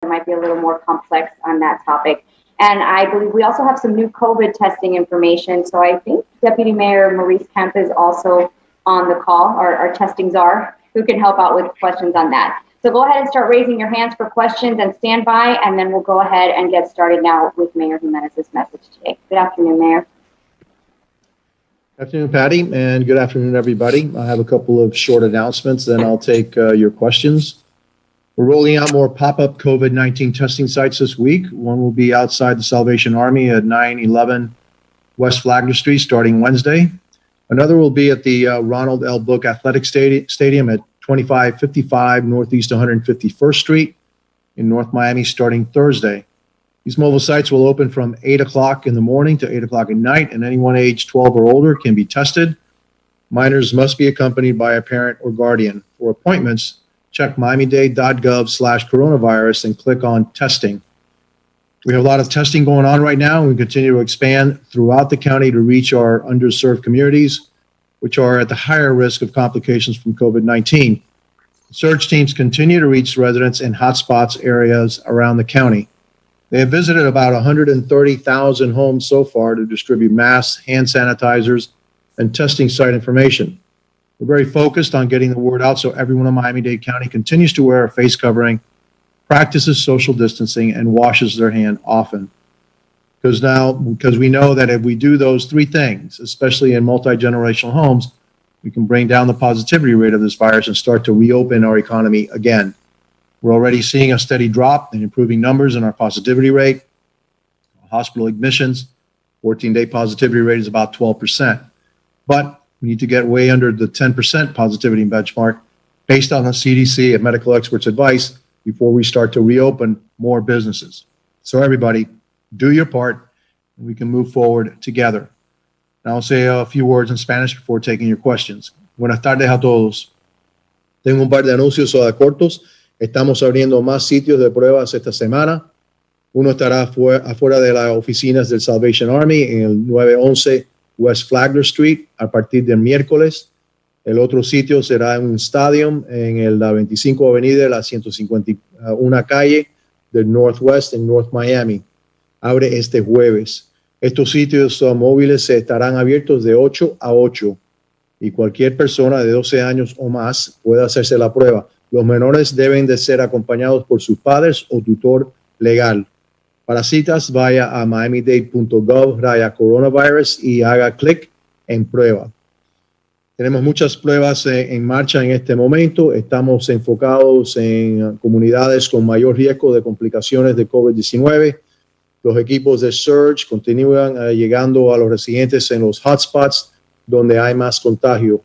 might be a little more complex on that topic. And I believe we also have some new COVID testing information. So I think Deputy Mayor Maurice Kemp is also on the call, or our testing czar, who can help out with questions on that. So go ahead and start raising your hands for questions and stand by, and then we'll go ahead and get started now with Mayor Gimenez's message today. Good afternoon, Mayor. Good afternoon, Patty, and good afternoon, everybody. I have a couple of short announcements, then I'll take your questions. We're rolling out more pop-up COVID-19 testing sites this week. One will be outside the Salvation Army at 911 West Flagler Street starting Wednesday. Another will be at the Ronald L. Book Athletic Stadium at 2555 Northeast 151st Street in North Miami starting Thursday. These mobile sites will open from 8 o'clock in the morning to 8 o'clock at night, and anyone age 12 or older can be tested. Minors must be accompanied by a parent or guardian. For appointments, check miamidade.gov/coronavirus and click on testing. We have a lot of testing going on right now, and we continue to expand throughout the county to reach our underserved communities, which are at the higher risk of complications from COVID-19. Surge teams continue to reach residents in hotspots areas around the county. They have visited about 130,000 homes so far to distribute masks, hand sanitizers, and testing site information. We're very focused on getting the word out so everyone in Miami-Dade County continues to wear a face covering, practices social distancing, and washes their hand often. Because we know that if we do those three things, especially in multi-generational homes, we can bring down the positivity rate of this virus and start to reopen our economy again. We're already seeing a steady drop in improving numbers in our positivity rate. Hospital admissions, 14-day positivity rate is about 12%. But we need to get way under the 10% positivity benchmark based on the CDC and medical experts' advice before we start to reopen more businesses. So everybody, do your part, and we can move forward together. Now I'll say a few words in Spanish before taking your questions. Buenas tardes a todos. Tengo un par de anuncios cortos. Estamos abriendo más sitios de pruebas esta semana. Uno estará afuera de las oficinas del Salvation Army en el 911 West Flagler Street a partir del miércoles. El otro sitio será en un estadio en la 25 Avenida de la 151 calle del Northwest en North Miami. Abre este jueves. Estos sitios móviles estarán abiertos de 8 a 8 y cualquier persona de 12 años o más puede hacerse la prueba. Los menores deben de ser acompañados por sus padres o tutor legal. Para citas, vaya a miamidade.gov/coronavirus y haga clic en prueba. Tenemos muchas pruebas en marcha en este momento. Estamos enfocados en comunidades con mayor riesgo de complicaciones de COVID-19. Los equipos de Surge continúan llegando a los residentes en los hotspots donde hay más contagio.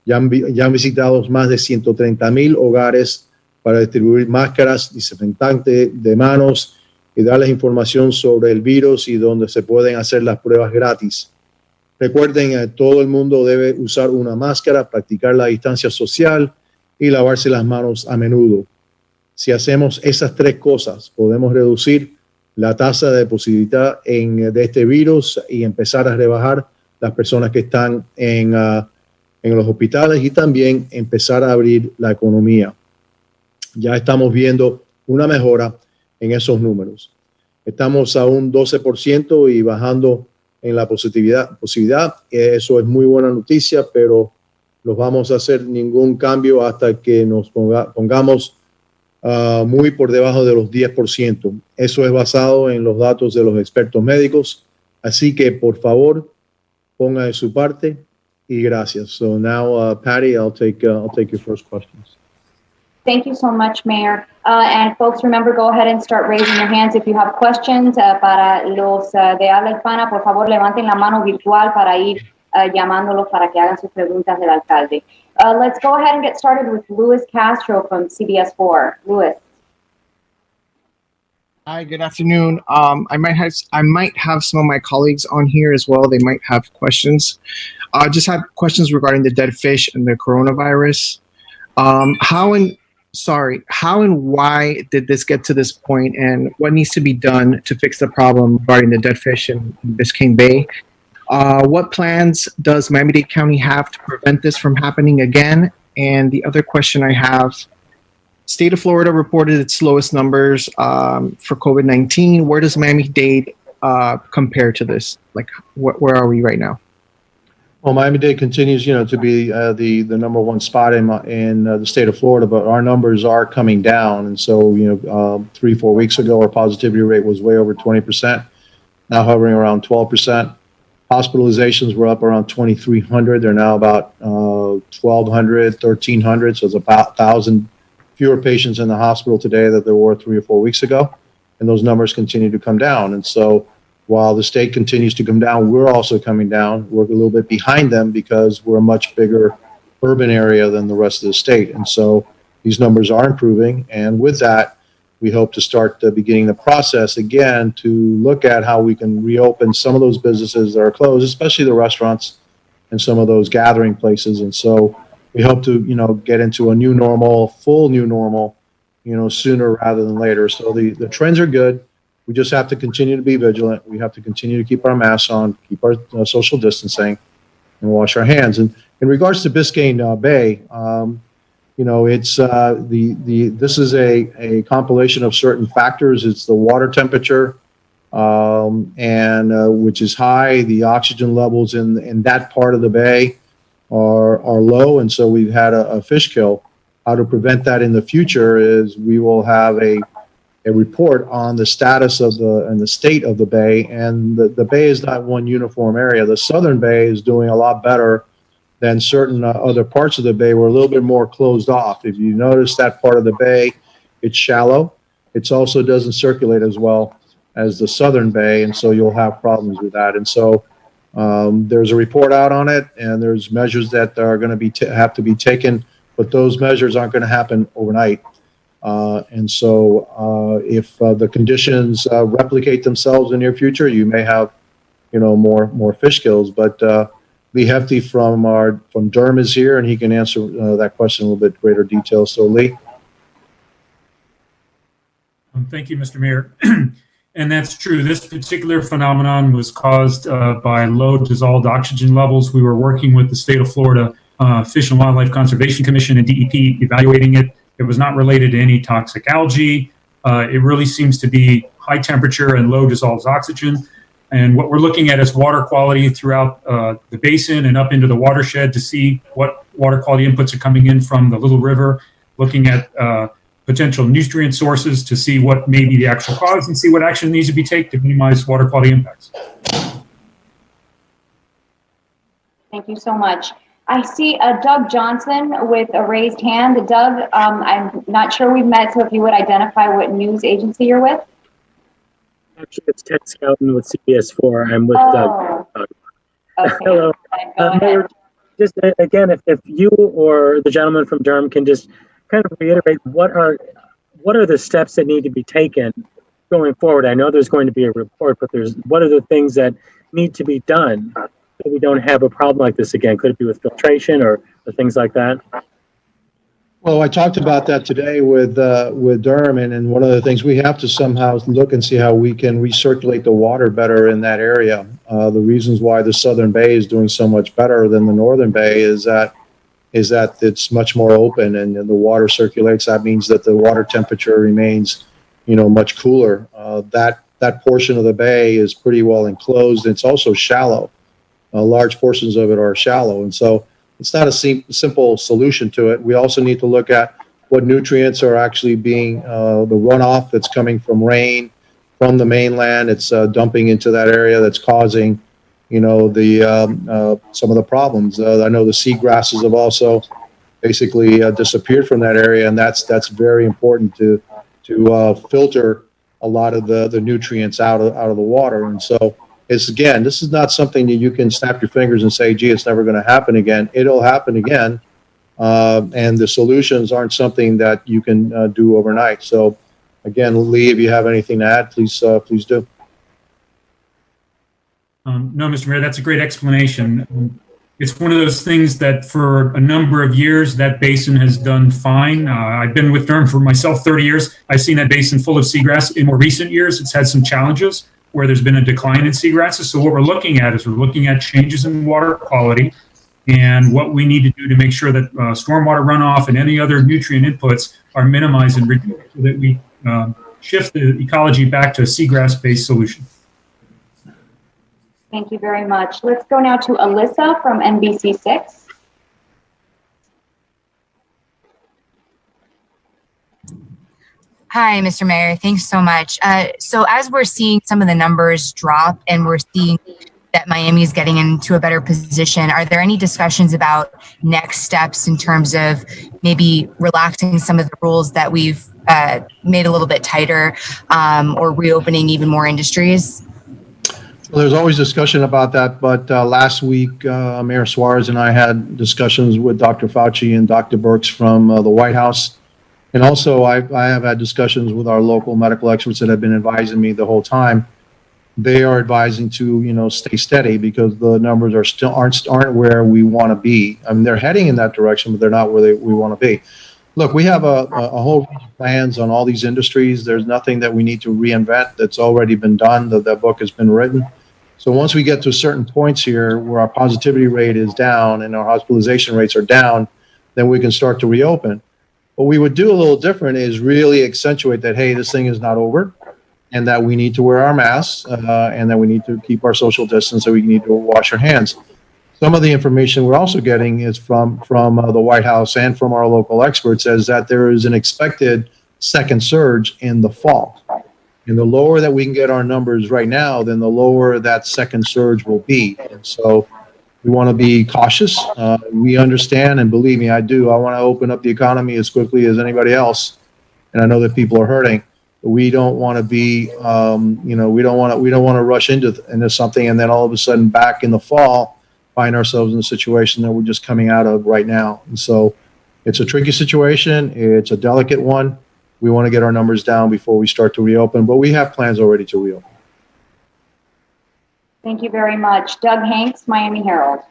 Ya han visitado más de 130,000 hogares para distribuir máscaras, desinfectante de manos y darles información sobre el virus y donde se pueden hacer las pruebas gratis. Recuerden, todo el mundo debe usar una máscara, practicar la distancia social y lavarse las manos a menudo. Si hacemos esas tres cosas, podemos reducir la tasa de positividad de este virus y empezar a rebajar las personas que están en los hospitales y también empezar a abrir la economía. Ya estamos viendo una mejora en esos números. Estamos a un 12% y bajando en la positividad. Eso es muy buena noticia, pero no vamos a hacer ningún cambio hasta que nos pongamos muy por debajo de los 10%. Eso es basado en los datos de los expertos médicos. Así que, por favor, ponga de su parte y gracias. So now, Patty, I'll take your first questions. Thank you so much, Mayor. And folks, remember, go ahead and start raising your hands if you have questions. Para los de habla hispana, por favor, levanten la mano virtual para ir llamándolos para que hagan sus preguntas del alcalde. Let's go ahead and get started with Luis Castro from CBS4. Luis. Hi, good afternoon. I might have some of my colleagues on here as well. They might have questions. Just have questions regarding the dead fish and the coronavirus. How and why did this get to this point, and what needs to be done to fix the problem regarding the dead fish in Biscayne Bay? What plans does Miami-Dade County have to prevent this from happening again? And the other question I have State of Florida reported its lowest numbers for COVID-19. Where does Miami-Dade compare to this? Like, where are we right now? Well, Miami-Dade continues, to be the number one spot in the state of Florida, but our numbers are coming down. And so, 3-4 weeks ago, our positivity rate was way over 20%, now hovering around 12%. Hospitalizations were up around 2,300. They're now about 1,200, 1,300. So it's about 1,000 fewer patients in the hospital today than there were 3 or 4 weeks ago. And those numbers continue to come down. And so while the state continues to come down, we're also coming down. We're a little bit behind them because we're a much bigger urban area than the rest of the state. And so these numbers are improving. And with that, we hope to start beginning the process again to look at how we can reopen some of those businesses that are closed, especially the restaurants and some of those gathering places. And so we hope to, get into a new normal, full new normal, sooner rather than later. So the trends are good. We just have to continue to be vigilant. We have to continue to keep our masks on, keep our social distancing, and wash our hands. And in regards to Biscayne Bay, it's this is a compilation of certain factors. It's the water temperature, and which is high. The oxygen levels in that part of the bay are low, and so we've had a fish kill. How to prevent that in the future is we will have a report on the status of the state of the bay, and the bay is not one uniform area. The southern bay is doing a lot better than certain other parts of the bay. We're a little bit more closed off. If you notice that part of the bay, it's shallow. It also doesn't circulate as well as the southern bay, and so you'll have problems with that. And so there's a report out on it, and there's measures that are going to have to be taken, but those measures aren't going to happen overnight. And so if the conditions replicate themselves in the near future, you may have, more fish kills. But Lee Hefty from Durham is here, and he can answer that question in a little bit greater detail. So Lee. Thank you, Mr. Mayor. And that's true. This particular phenomenon was caused by low dissolved oxygen levels. We were working with the state of Florida Fish and Wildlife Conservation Commission and DEP evaluating it. It was not related to any toxic algae. It really seems to be high temperature and low dissolved oxygen. And what we're looking at is water quality throughout the basin and up into the watershed to see what water quality inputs are coming in from the Little River, looking at potential nutrient sources to see what may be the actual cause and see what action needs to be taken to minimize water quality impacts. Thank you so much. I see Doug Johnson with a raised hand. Doug, I'm not sure we've met, so if you would identify what news agency you're with. Actually, it's Ted Scouten with CBS4. I'm with Doug. Okay. Hello. Mayor, just again, if you or the gentleman from Durham can just kind of reiterate what are the steps that need to be taken going forward. I know there's going to be a report, but what are the things that need to be done so we don't have a problem like this again? Could it be with filtration or things like that? Well, I talked about that today with Durham, and one of the things we have to somehow look and see how we can recirculate the water better in that area. The reasons why the Southern Bay is doing so much better than the Northern Bay is that it's much more open and the water circulates. That means that the water temperature remains, much cooler. That portion of the bay is pretty well enclosed. It's also shallow. Large portions of it are shallow, and so it's not a simple solution to it. We also need to look at what nutrients are actually being the runoff that's coming from rain from the mainland. It's dumping into that area that's causing, some of the problems. I know the seagrasses have also basically disappeared from that area, and that's very important to filter a lot of the nutrients out of the water. And so this is not something that you can snap your fingers and say, gee, it's never going to happen again. It'll happen again. And the solutions aren't something that you can do overnight. So again, Lee, if you have anything to add, please do. No, Mr. Mayor, that's a great explanation. It's one of those things that for a number of years, that basin has done fine. I've been with Durham for myself 30 years. I've seen that basin full of seagrass. In more recent years, it's had some challenges where there's been a decline in seagrasses. So what we're looking at is we're looking at changes in water quality and what we need to do to make sure that stormwater runoff and any other nutrient inputs are minimized and reduced so that we shift the ecology back to a seagrass-based solution. Thank you very much. Let's go now to Alyssa from NBC6. Hi, Mr. Mayor. Thanks so much. So as we're seeing some of the numbers drop and we're seeing that Miami is getting into a better position, are there any discussions about next steps in terms of maybe relaxing some of the rules that we've made a little bit tighter, or reopening even more industries? Well, there's always discussion about that, but last week, Mayor Suarez and I had discussions with Dr. Fauci and Dr. Birx from the White House. And also, I have had discussions with our local medical experts that have been advising me the whole time. They are advising to, stay steady because the numbers are still aren't where we want to be. I mean, they're heading in that direction, but they're not where we want to be. Look, we have a whole range of plans on all these industries. There's nothing that we need to reinvent that's already been done. That book has been written. So once we get to certain points here where our positivity rate is down and our hospitalization rates are down, then we can start to reopen. What we would do a little different is really accentuate that, hey, this thing is not over, and that we need to wear our masks, and that we need to keep our social distance, and we need to wash our hands. Some of the information we're also getting is from the White House and from our local experts is that there is an expected second surge in the fall. And the lower that we can get our numbers right now, then the lower that second surge will be. And so we want to be cautious. We understand, and believe me, I do. I want to open up the economy as quickly as anybody else, and I know that people are hurting. But we don't want to be, we don't want to rush into something, and then all of a sudden, back in the fall, find ourselves in a situation that we're just coming out of right now. And so, it's a tricky situation. It's a delicate one. We want to get our numbers down before we start to reopen, but we have plans already to reopen. Thank you very much. Doug Hanks, Miami Herald.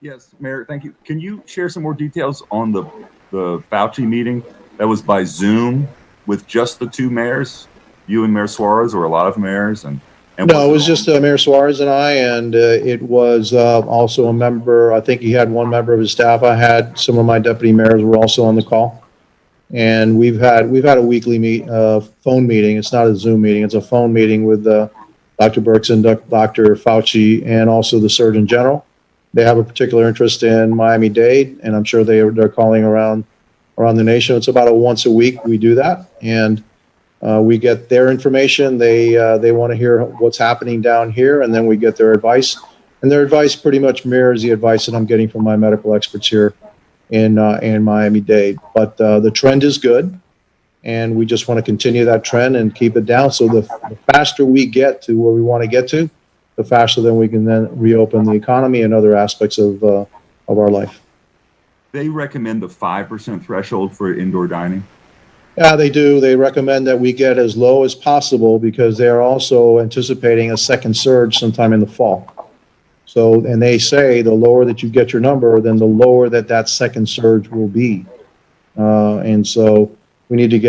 Yes, Mayor, thank you. Can you share some more details on the Fauci meeting that was by Zoom with just the two mayors, you and Mayor Suarez, or a lot of mayors? And no, it was just Mayor Suarez and I, and it was also a member. I think he had one member of his staff. I had some of my deputy mayors were also on the call, and we've had a weekly phone meeting. It's not a Zoom meeting; it's a phone meeting with Dr. Birx and Dr. Fauci, and also the Surgeon General. They have a particular interest in Miami-Dade, and I'm sure they're calling around the nation. It's about once a week we do that, and we get their information. They want to hear what's happening down here, and then we get their advice. And their advice pretty much mirrors the advice that I'm getting from my medical experts here in Miami-Dade. But the trend is good, and we just want to continue that trend and keep it down. So the faster we get to where we want to get to, the faster then we can then reopen the economy and other aspects of our life. They recommend the 5% threshold for indoor dining? Yeah, they do. They recommend that we get as low as possible because they are also anticipating a second surge sometime in the fall. So, and they say the lower that you get your number, then the lower that second surge will be. And so we need to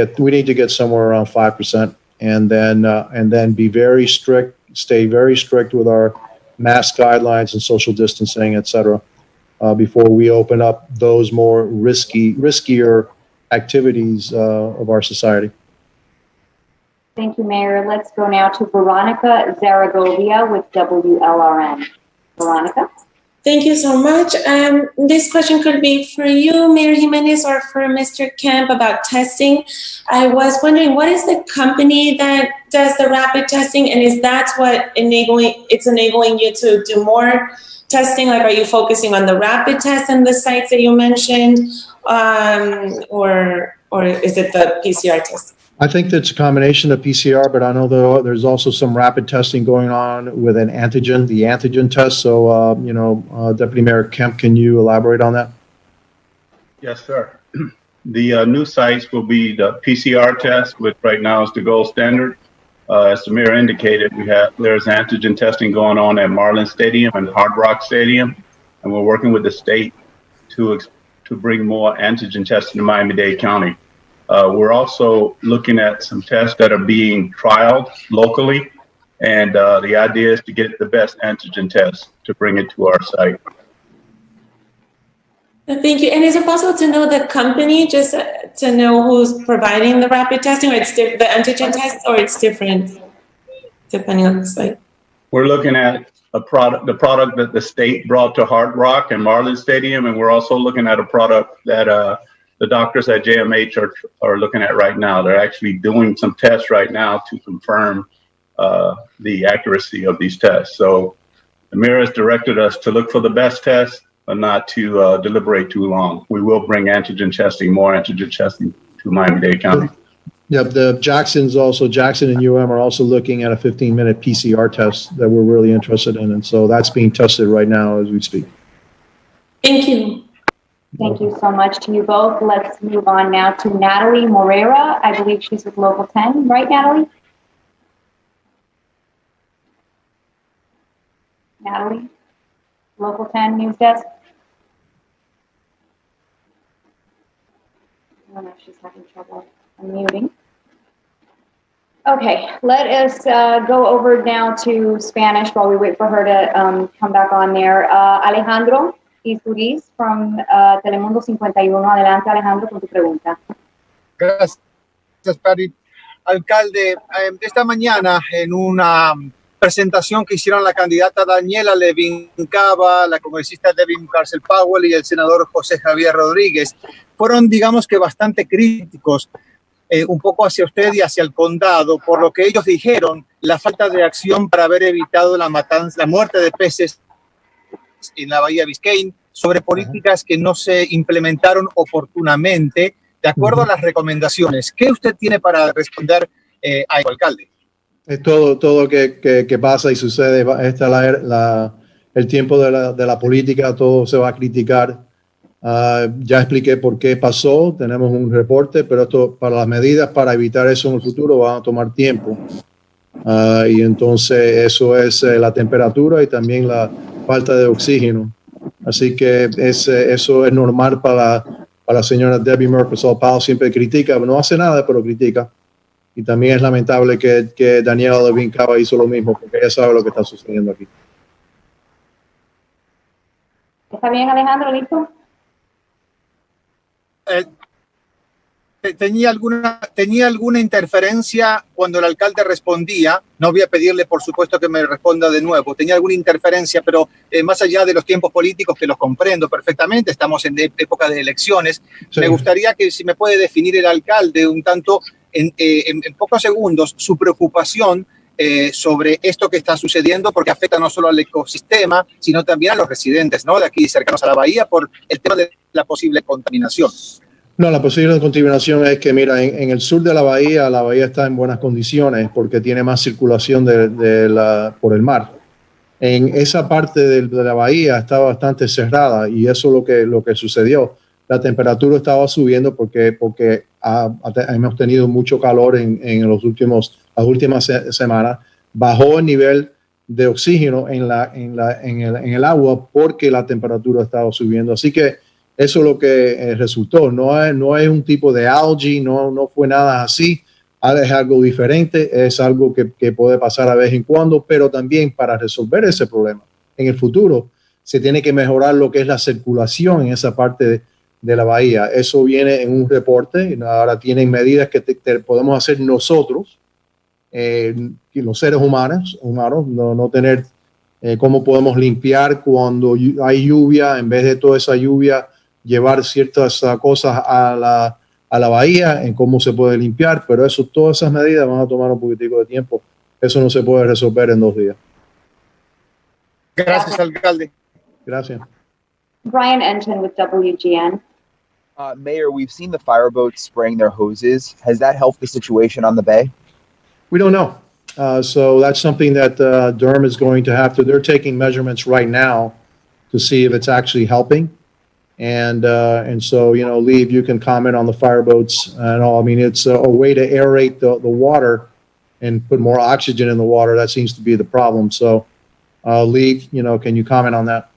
get somewhere around 5%, and then be very strict, stay very strict with our mask guidelines and social distancing, et cetera, before we open up those more riskier activities of our society. Thank you, Mayor. Let's go now to Veronica Zaragovia with WLRN. Veronica? Thank you so much. This question could be for you, Mayor Gimenez, or for Mr. Kemp about testing. I was wondering, what is the company that does the rapid testing, and is that what enabling you to do more testing? Like, are you focusing on the rapid test and the sites that you mentioned, or is it the PCR test? I think that's a combination of PCR, but I know there's also some rapid testing going on with the antigen test. So, Deputy Mayor Kemp, can you elaborate on that? Yes, sir. The new sites will be the PCR test, which right now is the gold standard. As the mayor indicated, there's antigen testing going on at Marlin Stadium and Hard Rock Stadium, and we're working with the state to bring more antigen testing to Miami-Dade County. We're also looking at some tests that are being trialed locally, and the idea is to get the best antigen test to bring it to our site. Thank you. And is it possible to know the company, just to know who's providing the rapid testing, or it's the antigen test, or it's different depending on the site? We're looking at the product that the state brought to Hard Rock and Marlin Stadium, and we're also looking at a product that the doctors at JMH are looking at right now. They're actually doing some tests right now to confirm the accuracy of these tests. So the mayor has directed us to look for the best test, but not to deliberate too long. We will bring more antigen testing to Miami-Dade County. Yep, Jackson and UM are also looking at a 15-minute PCR test that we're really interested in. And so that's being tested right now as we speak. Thank you. Thank you so much to you both. Let's move on now to Natalie Moreira. I believe she's with Local 10, right, Natalie? Natalie, Local 10 News Desk. I don't know if she's having trouble unmuting. Okay, let us go over now to Spanish while we wait for her to come back on there. Alejandro Isturiz from Telemundo 51. Adelante, Alejandro, con tu pregunta. Gracias, Pari. Alcalde, esta mañana en una presentación que hicieron la candidata Daniela Levin Cava, la congresista Devin Carcel Powell y el senador José Javier Rodríguez, fueron, digamos que, bastante críticos un poco hacia usted y hacia el condado, por lo que ellos dijeron, la falta de acción para haber evitado la muerte de peces en la Bahía Biscayne, sobre políticas que no se implementaron oportunamente, de acuerdo a las recomendaciones. ¿Qué usted tiene para responder a el alcalde? Todo que pasa y sucede, el tiempo de la política, todo se va a criticar. Ya expliqué por qué pasó, tenemos un reporte, pero esto, para las medidas para evitar eso en el futuro van a tomar tiempo. Y entonces eso es la temperatura y también la falta de oxígeno. Así que eso es normal para la señora Debbie Merkel Powell, siempre critica, no hace nada, pero critica. Y también es lamentable que Daniela Levin Cava hizo lo mismo, porque ella sabe lo que está sucediendo aquí. ¿Está bien, Alejandro? ¿Listo? ¿Tenía alguna interferencia cuando el alcalde respondía? No voy a pedirle, por supuesto, que me responda de nuevo. ¿Tenía alguna interferencia? Pero más allá de los tiempos políticos, que los comprendo perfectamente, estamos en época de elecciones, sí. Me gustaría que si me puede definir el alcalde un tanto, en pocos segundos, su preocupación sobre esto que está sucediendo, porque afecta no solo al ecosistema, sino también a los residentes, ¿no?, de aquí cercanos a la bahía, por el tema de la posible contaminación. No, la posible contaminación es que, mira, en el sur de la bahía está en buenas condiciones porque tiene más circulación por el mar. En esa parte de la bahía está bastante cerrada y eso es lo que sucedió. La temperatura estaba subiendo porque hemos tenido mucho calor en las últimas semanas. Bajó el nivel de oxígeno en el agua porque la temperatura estaba subiendo. Así que eso es lo que resultó. No es un tipo de algae, no fue nada así. Es algo diferente, es algo que puede pasar a vez en cuando, pero también para resolver ese problema en el futuro se tiene que mejorar lo que es la circulación en esa parte de la bahía. Eso viene en un reporte. Ahora tienen medidas que podemos hacer nosotros, los seres humanos, no tener cómo podemos limpiar cuando hay lluvia, en vez de toda esa lluvia, llevar ciertas cosas a la bahía, en cómo se puede limpiar, pero todas esas medidas van a tomar un poquitico de tiempo. Eso no se puede resolver en 2 días. Gracias, alcalde. Gracias. Brian Enton with WGN. Mayor, we've seen the fireboats spraying their hoses. Has that helped the situation on the bay? We don't know. So that's something that Durham is going to have to. They're taking measurements right now to see if it's actually helping. And so, Lee, if you can comment on the fireboats and all. I mean, it's a way to aerate the water and put more oxygen in the water. That seems to be the problem. So, Lee, can you comment on that?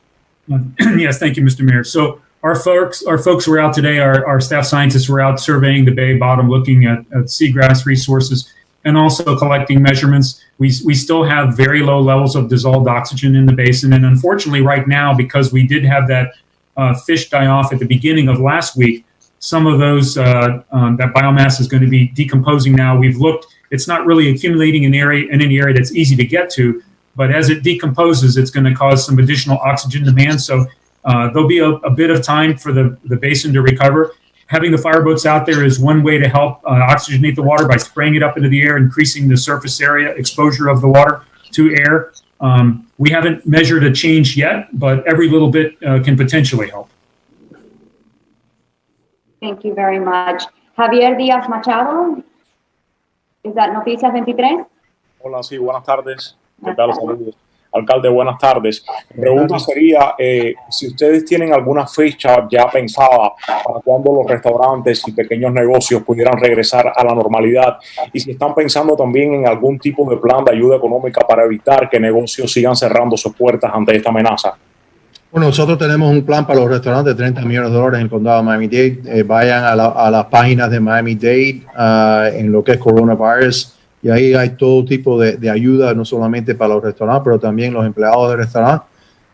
Yes, thank you, Mr. Mayor. So our folks were out today. Our staff scientists were out surveying the bay bottom, looking at seagrass resources and also collecting measurements. We still have very low levels of dissolved oxygen in the basin. And unfortunately, right now, because we did have that fish die off at the beginning of last week, some of those, that biomass is going to be decomposing now. We've looked, it's not really accumulating in any area that's easy to get to, but as it decomposes, it's going to cause some additional oxygen demand. So there'll be a bit of time for the basin to recover. Having the fireboats out there is one way to help oxygenate the water by spraying it up into the air, increasing the surface area exposure of the water to air. We haven't measured a change yet, but every little bit can potentially help. Thank you very much. Javier Díaz Machado, is that Noticias 23? Hola, sí, buenas tardes. ¿Qué tal? Saludos. Alcalde, buenas tardes. Mi pregunta sería si ustedes tienen alguna fecha ya pensada para cuando los restaurantes y pequeños negocios pudieran regresar a la normalidad y si están pensando también en algún tipo de plan de ayuda económica para evitar que negocios sigan cerrando sus puertas ante esta amenaza. Bueno, nosotros tenemos un plan para los restaurantes de $30 millones en el condado de Miami-Dade. Vayan a las páginas de Miami-Dade en lo que es coronavirus. Y ahí hay todo tipo de ayuda, no solamente para los restaurantes, pero también los empleados de restaurantes.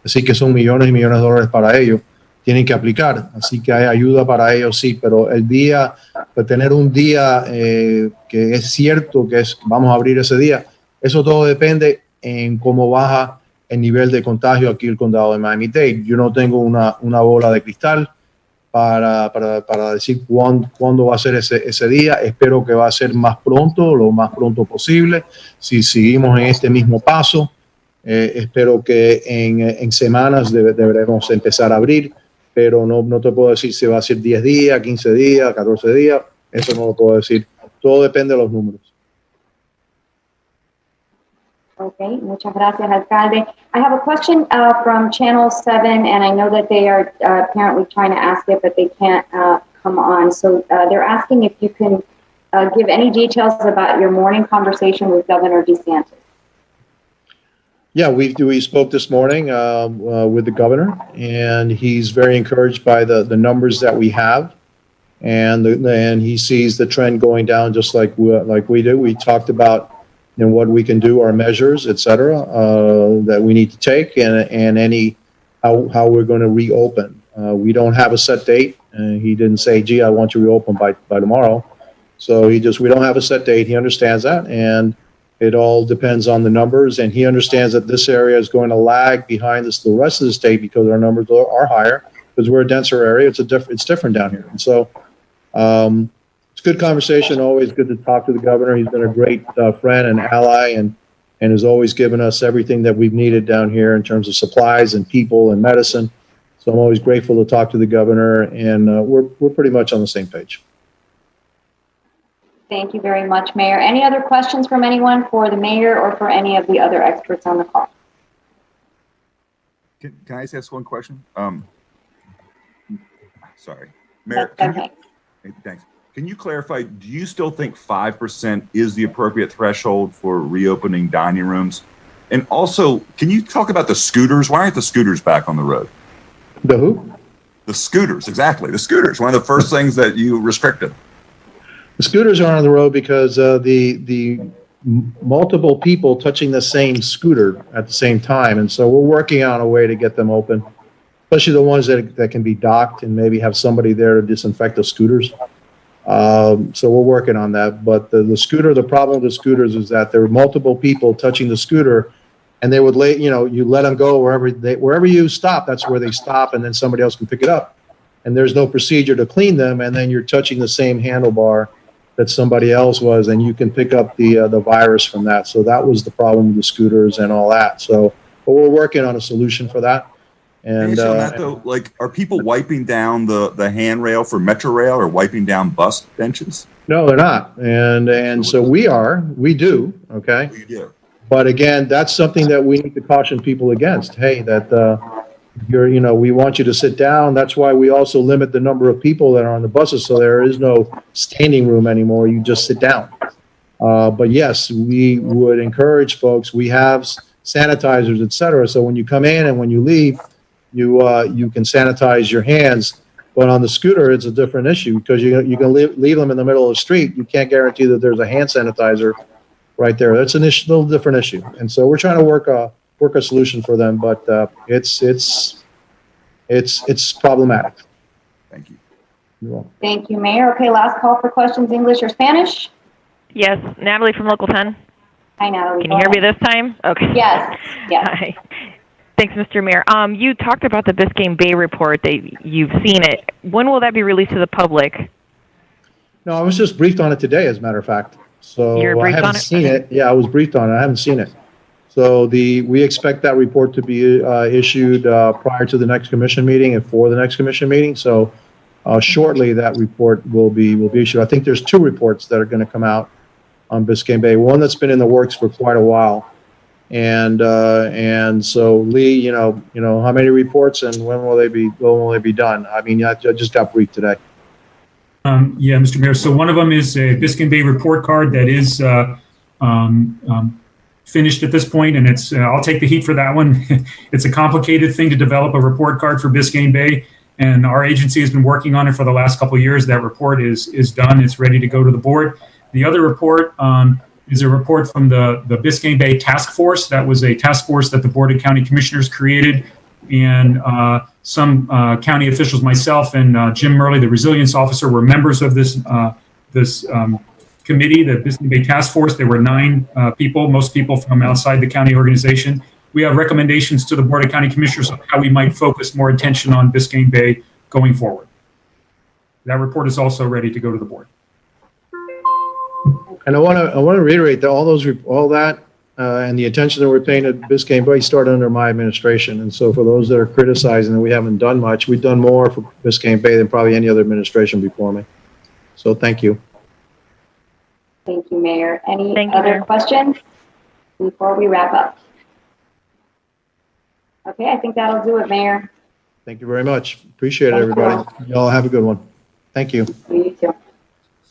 Así que son millones y millones de dólares para ellos. Tienen que aplicar. Así que hay ayuda para ellos, sí. Pero el día, pues tener un día que es cierto que vamos a abrir ese día, eso todo depende en cómo baja el nivel de contagio aquí en el condado de Miami-Dade. Yo no tengo una bola de cristal para decir cuándo va a ser ese día. Espero que va a ser más pronto, lo más pronto posible. Si seguimos en este mismo paso, espero que en semanas deberemos empezar a abrir, pero no te puedo decir si va a ser 10 días, 15 días, 14 días. Eso no lo puedo decir. Todo depende de los números. Okay, muchas gracias, alcalde. I have a question from Channel 7, and I know that they are apparently trying to ask it, but they can't come on. So they're asking if you can give any details about your morning conversation with Governor DeSantis. Yeah, we spoke this morning with the governor, and he's very encouraged by the numbers that we have, and he sees the trend going down just like we do. We talked about what we can do, our measures, et cetera, that we need to take, and how we're going to reopen. We don't have a set date, and he didn't say, "Gee, I want you to reopen by tomorrow." So we don't have a set date. He understands that, and it all depends on the numbers, and he understands that this area is going to lag behind the rest of the state because our numbers are higher because we're a denser area. It's different down here, and so. It's good conversation. Always good to talk to the governor. He's been a great friend and ally, and has always given us everything that we've needed down here in terms of supplies and people and medicine. So I'm always grateful to talk to the governor, and we're pretty much on the same page. Thank you very much, Mayor. Any other questions from anyone for the mayor or for any of the other experts on the call? Can I ask one question? Sorry, Mayor. Thanks. Can you clarify, do you still think 5% is the appropriate threshold for reopening dining rooms? And also, can you talk about the scooters? Why aren't the scooters back on the road? The who? The scooters, exactly. The scooters, one of the first things that you restricted. The scooters are on the road because the multiple people touching the same scooter at the same time. And so we're working on a way to get them open, especially the ones that can be docked and maybe have somebody there to disinfect the scooters. So we're working on that. But the scooter, the problem with the scooters is that there were multiple people touching the scooter, and they would you let them go wherever you stop, that's where they stop, and then somebody else can pick it up. And there's no procedure to clean them, and then you're touching the same handlebar that somebody else was, and you can pick up the virus from that. So that was the problem with the scooters and all that. So, but we're working on a solution for that. And on that though, are people wiping down the handrail for Metro Rail or wiping down bus benches? No, they're not. And so we do. Okay. You do. But again, that's something that we need to caution people against. Hey, that we want you to sit down. That's why we also limit the number of people that are on the buses. So there is no standing room anymore. You just sit down. But yes, we would encourage folks. We have sanitizers, et cetera. So when you come in and when you leave, you can sanitize your hands, but on the scooter, it's a different issue because you can leave them in the middle of the street. You can't guarantee that there's a hand sanitizer right there. That's a little different issue. And so we're trying to work a solution for them, but it's it's problematic. Thank you. You're welcome. Thank you, Mayor. Okay, last call for questions, English or Spanish? Yes, Natalie from Local 10. Hi, Natalie. Can you hear me this time? Okay. Yes, yes. Hi. Thanks, Mr. Mayor. You talked about the Biscayne Bay report that you've seen it. When will that be released to the public? No, I was just briefed on it today, as a matter of fact. So You were I briefed haven't on it? seen Okay. it. Yeah, I was briefed on it. I haven't seen it. So we expect that report to be issued prior to the next commission meeting and for the next commission meeting. So shortly, that report will be issued. I think there's two reports that are going to come out on Biscayne Bay. One that's been in the works for quite a while, and so Lee, you know how many reports and when will they be done? I mean, I just got briefed today. Yeah, Mr. Mayor. So one of them is a Biscayne Bay report card that is finished at this point, and it's I'll take the heat for that one. It's a complicated thing to develop a report card for Biscayne Bay, and our agency has been working on it for the last couple of years. That report is done. It's ready to go to the board. The other report is a report from the Biscayne Bay Task Force. That was a task force that the Board of County Commissioners created, and some county officials, myself and Jim Murley, the resilience officer, were members of this committee, the Biscayne Bay Task Force. There were 9 people, most people from outside the county organization. We have recommendations to the Board of County Commissioners on how we might focus more attention on Biscayne Bay going forward. That report is also ready to go to the board. And I want to reiterate that all that and the attention that we're paying to Biscayne Bay started under my administration. And so for those that are criticizing that we haven't done much, we've done more for Biscayne Bay than probably any other administration before me. So thank you. Thank you, Mayor. Any Thank you, other Mayor. questions before we wrap up? Okay, I think that'll do it, Mayor. Thank you very much. Appreciate it, Thank you. everybody. Y'all have a good one. Thank you. You too.